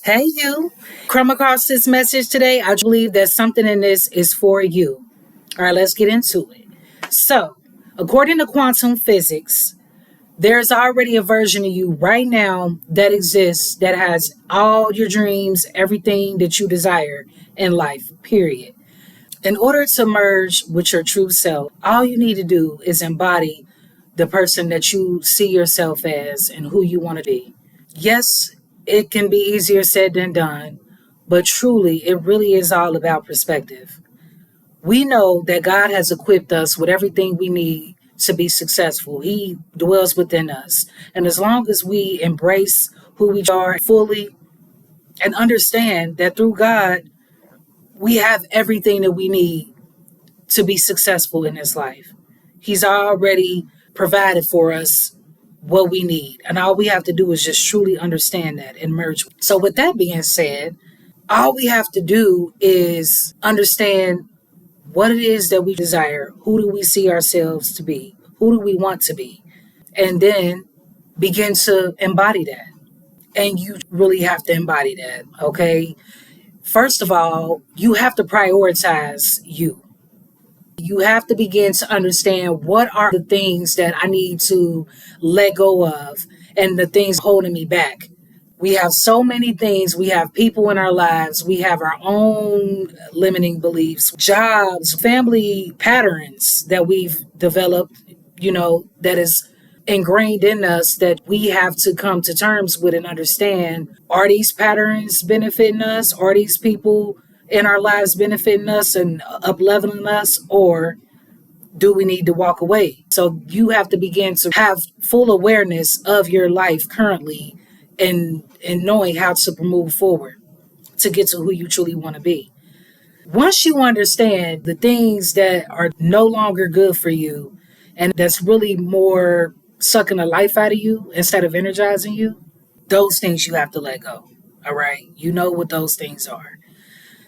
Hey, you. Come across this message today. I believe that something in this is for you. All right, let's get into it. So, according to quantum physics, there's already a version of you right now that exists that has all your dreams, everything that you desire in life, period. In order to merge with your true self, all you need to do is embody the person that you see yourself as and who you want to be. Yes, it can be easier said than done, but truly, it really is all about perspective. We know that God has equipped us with everything we need to be successful. He dwells within us. And as long as we embrace who we are fully and understand that through God, we have everything that we need to be successful in this life. He's already provided for us what we need. And all we have to do is just truly understand that and merge. So, with that being said, all we have to do is understand what it is that we desire. Who do we see ourselves to be? Who do we want to be? And then begin to embody that. And you really have to embody that, okay? First of all, you have to prioritize you. You have to begin to understand what are the things that I need to let go of and the things holding me back. We have so many things. We have people in our lives. We have our own limiting beliefs, jobs, family patterns that we've developed, that is ingrained in us that we have to come to terms with and understand. Are these patterns benefiting us? Are these people in our lives benefiting us and up leveling us? Or do we need to walk away? So you have to begin to have full awareness of your life currently and knowing how to move forward to get to who you truly want to be. Once you understand the things that are no longer good for you and that's really more sucking the life out of you instead of energizing you, those things you have to let go. All right. You know what those things are.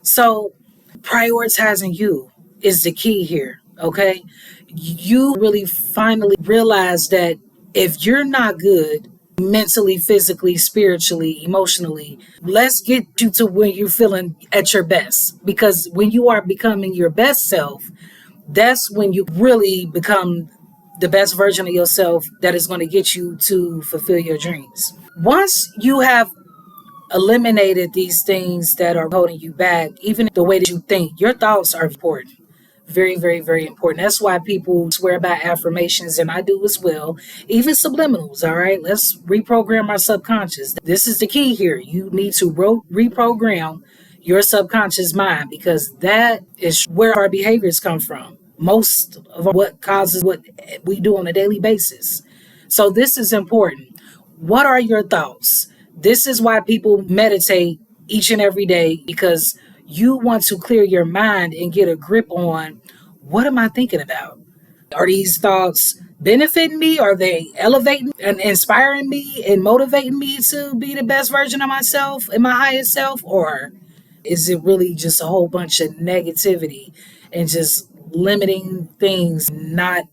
So prioritizing you is the key here. Okay. You really finally realize that if you're not good mentally, physically, spiritually, emotionally, let's get you to when you're feeling at your best. Because when you are becoming your best self, that's when you really become the best version of yourself that is going to get you to fulfill your dreams. Once you have eliminated these things that are holding you back, even the way that you think, your thoughts are important. Very, very, very important. That's why people swear by affirmations, and I do as well. Even subliminals, all right? Let's reprogram our subconscious. This is the key here. You need to reprogram your subconscious mind because that is where our behaviors come from. Most of what causes what we do on a daily basis. So this is important. What are your thoughts? This is why people meditate each and every day because you want to clear your mind and get a grip on what am I thinking about? Are these thoughts benefiting me? Are they elevating and inspiring me and motivating me to be the best version of myself and my highest self? Or is it really just a whole bunch of negativity and just limiting things, not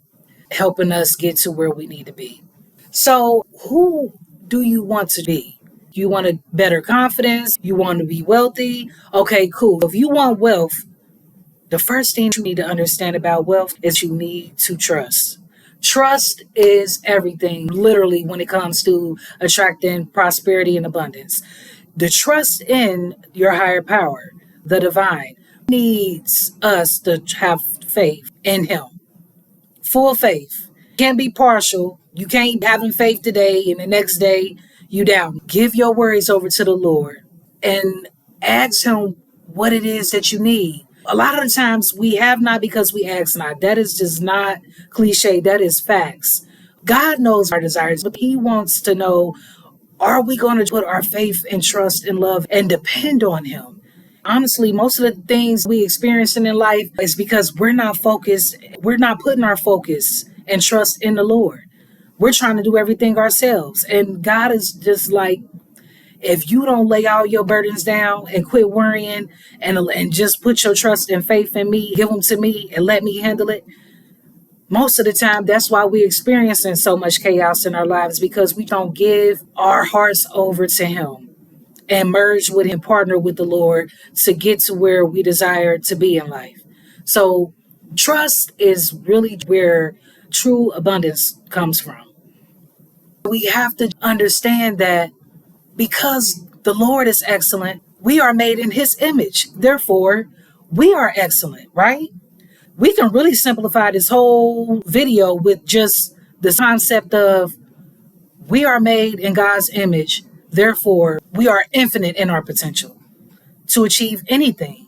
helping us get to where we need to be? So, who do you want to be? You want a better confidence? You want to be wealthy? Okay, cool. If you want wealth, the first thing you need to understand about wealth is you need to trust. Trust is everything, literally, when it comes to attracting prosperity and abundance. The trust in your higher power, the divine, needs us to have faith in Him. Full faith. Can't be partial. You can't having faith today and the next day you down. Give your worries over to the Lord and ask Him what it is that you need. A lot of the times we have not because we ask not. That is just not cliche. That is facts. God knows our desires, but He wants to know, are we going to put our faith and trust and love and depend on Him? Honestly, most of the things we experiencing in life is because we're not focused. We're not putting our focus and trust in the Lord. We're trying to do everything ourselves. And God is just like, if you don't lay all your burdens down and quit worrying and just put your trust and faith in me, give them to me and let me handle it. Most of the time, that's why we're experiencing so much chaos in our lives because we don't give our hearts over to Him. and merge with Him, partner with the Lord to get to where we desire to be in life. So, trust is really where true abundance comes from. We have to understand that because the Lord is excellent, we are made in His image. Therefore, we are excellent, right? We can really simplify this whole video with just the concept of we are made in God's image. Therefore, we are infinite in our potential to achieve anything.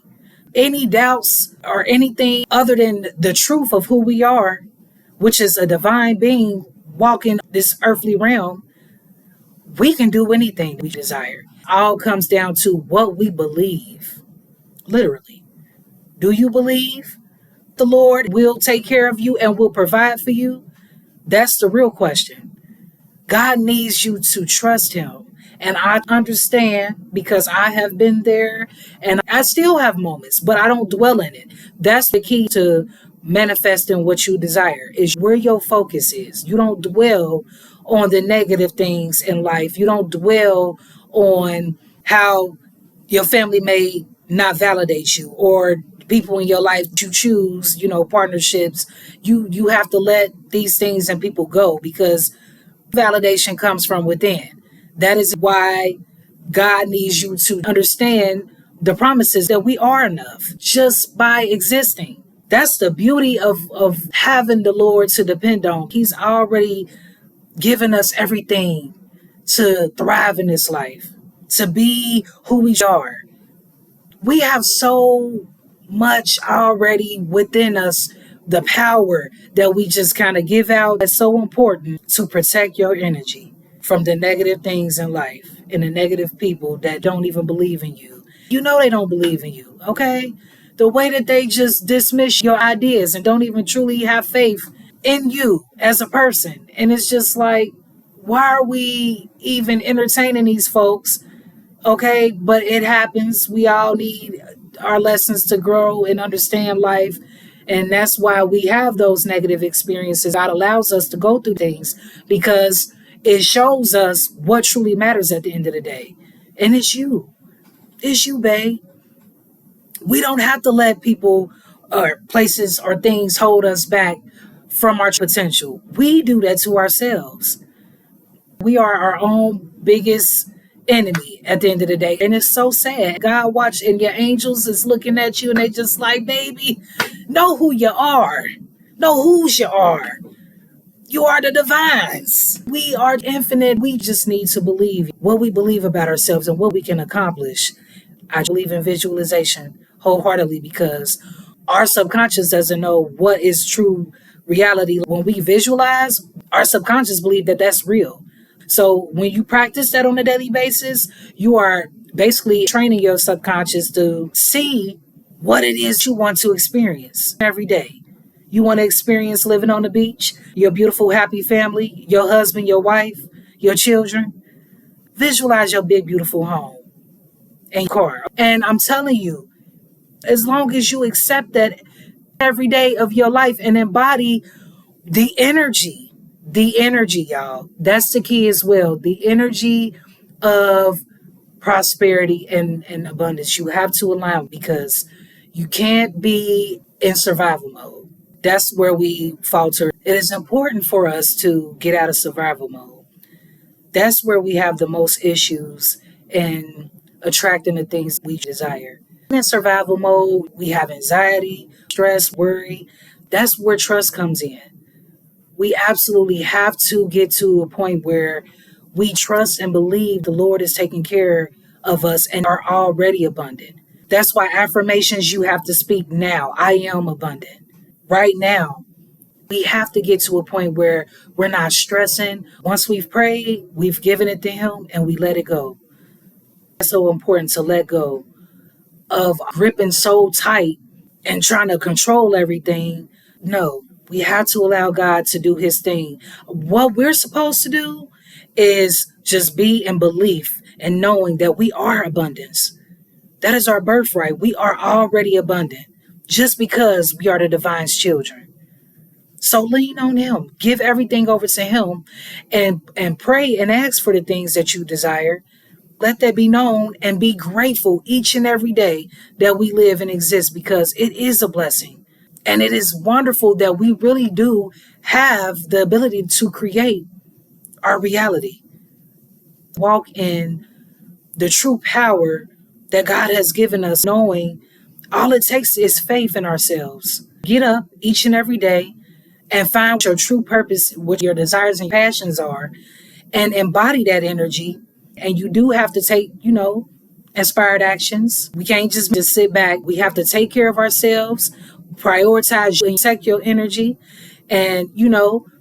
Any doubts or anything other than the truth of who we are, which is a divine being walking this earthly realm, we can do anything we desire. All comes down to what we believe. Literally. Do you believe the Lord will take care of you and will provide for you? That's the real question. God needs you to trust Him. And I understand because I have been there and I still have moments, but I don't dwell in it. That's the key to manifesting what you desire, is where your focus is. You don't dwell on the negative things in life. You don't dwell on how your family may not validate you or people in your life you choose, partnerships. You have to let these things and people go because validation comes from within. That is why God needs you to understand the promises that we are enough just by existing. That's the beauty of having the Lord to depend on. He's already given us everything to thrive in this life, to be who we are. We have so much already within us, the power that we just kind of give out. It's so important to protect your energy from the negative things in life and the negative people that don't even believe in you. You know they don't believe in you, okay? The way that they just dismiss your ideas and don't even truly have faith in you as a person. And it's just like, why are we even entertaining these folks? Okay, but it happens. We all need our lessons to grow and understand life. And that's why we have those negative experiences. God allows us to go through things because it shows us what truly matters at the end of the day. And it's you. It's you, babe. We don't have to let people or places or things hold us back from our potential. We do that to ourselves. We are our own biggest enemy at the end of the day. And it's so sad. God watch and your angels is looking at you and they just like, baby, know who you are. Know whose you are. You are the divines. We are infinite. We just need to believe what we believe about ourselves and what we can accomplish. I believe in visualization wholeheartedly because our subconscious doesn't know what is true reality. When we visualize, our subconscious believe that that's real. So when you practice that on a daily basis, you are basically training your subconscious to see what it is you want to experience every day. You want to experience living on the beach, your beautiful, happy family, your husband, your wife, your children. Visualize your big, beautiful home and car. And I'm telling you, as long as you accept that every day of your life and embody the energy, y'all, that's the key as well. The energy of prosperity and abundance. You have to align because you can't be in survival mode. That's where we falter. It is important for us to get out of survival mode. That's where we have the most issues in attracting the things we desire. In survival mode, we have anxiety, stress, worry. That's where trust comes in. We absolutely have to get to a point where we trust and believe the Lord is taking care of us and are already abundant. That's why affirmations you have to speak now. I am abundant. Right now, we have to get to a point where we're not stressing. Once we've prayed, we've given it to Him and we let it go. It's so important to let go of gripping so tight and trying to control everything. No, we have to allow God to do His thing. What we're supposed to do is just be in belief and knowing that we are abundance. That is our birthright. We are already abundant just because we are the divine's children. So lean on Him. Give everything over to Him and pray and ask for the things that you desire. Let that be known and be grateful each and every day that we live and exist, because it is a blessing. And it is wonderful that we really do have the ability to create our reality. Walk in the true power that God has given us, knowing all it takes is faith in ourselves. Get up each and every day and find what your true purpose, what your desires and passions are, and embody that energy. And you do have to take, inspired actions. We can't just sit back. We have to take care of ourselves, prioritize and protect your energy, and,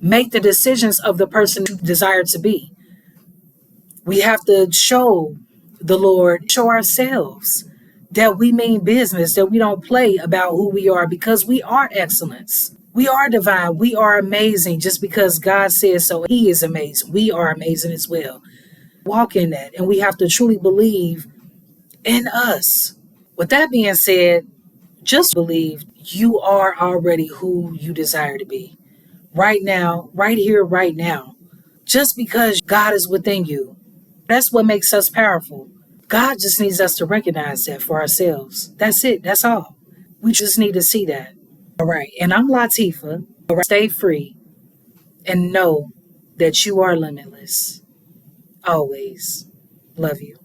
make the decisions of the person you desire to be. We have to show the Lord, show ourselves that we mean business, that we don't play about who we are, because we are excellence. We are divine. We are amazing just because God says so. He is amazing. We are amazing as well. Walk in that. And we have to truly believe in us. With that being said, just believe you are already who you desire to be. Right now, right here, right now. Just because God is within you. That's what makes us powerful. God just needs us to recognize that for ourselves. That's it. That's all. We just need to see that. All right. And I'm Latifa. All right. Stay free and know that you are limitless. Always. Love you.